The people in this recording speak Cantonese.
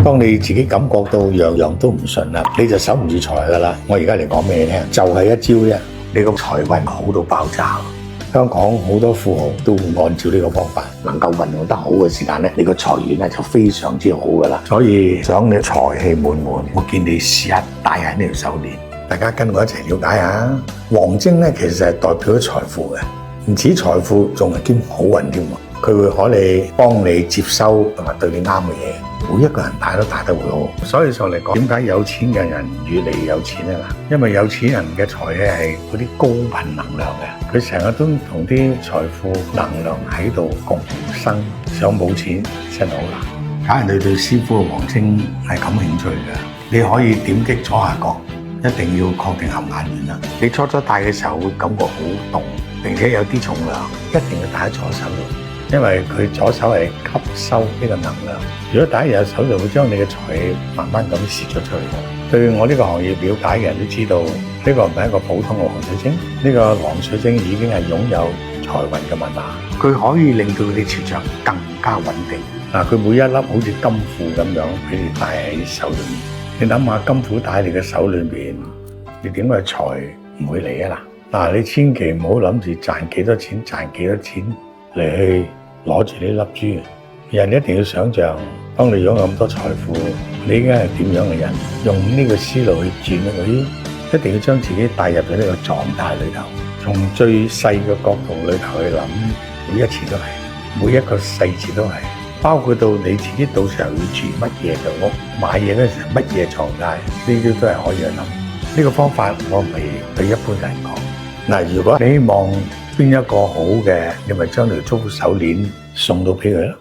當你自己感覺到樣樣都唔順啦，你就守唔住財噶啦。我而家嚟講俾你聽，就係一招啫，你個財運好到爆炸。香港好多富豪都會按照呢個方法，能夠運用得好嘅時間咧，你個財源咧就非常之好噶啦。所以想你財氣滿滿，我建議你試下戴喺呢條手鏈。大家跟我一齊了解下，黃晶咧其實係代表咗財富嘅，唔止財富，仲係兼好運添。佢會可以幫你接收同埋對你啱嘅嘢，每一個人戴都戴得會好。所以上嚟講，點解有錢嘅人越嚟越有錢啊？因為有錢人嘅財氣係嗰啲高頻能量嘅，佢成日都同啲財富能量喺度共生，想冇錢真係好難。假如你對師傅嘅黃晶係感興趣嘅，你可以點擊左下角，一定要確定合眼緣啦。你初戴嘅時候會感覺好凍，並且有啲重量，一定要戴喺左手度。因為佢左手係吸收呢個能量，如果戴喺右手就會將你嘅財氣慢慢咁泄咗出去。對我呢個行業了解嘅人都知道，呢個唔係一個普通嘅黃水晶，呢個黃水晶已經係擁有財運嘅密碼，佢可以令到你磁場更加穩定。嗱，佢每一粒好似金庫咁樣俾你戴喺手裏面，你諗下金庫戴喺你嘅手裏面，你點解財唔會嚟啊？嗱，你千祈唔好諗住賺幾多錢嚟去攞住呢粒珠，人一定要想象，當你擁有咁多財富，你應該係點樣嘅人？用呢個思路去轉佢，一定要將自己帶入咗呢個狀態裏頭，從最細嘅角度裏頭去諗，每一次都係，每一個細節都係，包括到你自己到時候要住乜嘢嘅屋，買嘢嗰時候乜嘢狀態，呢啲都係可以去諗。呢個方法我唔係對一般人講。嗱，如果你希望邊一個好嘅，你咪將條竹手鏈送到俾佢咯。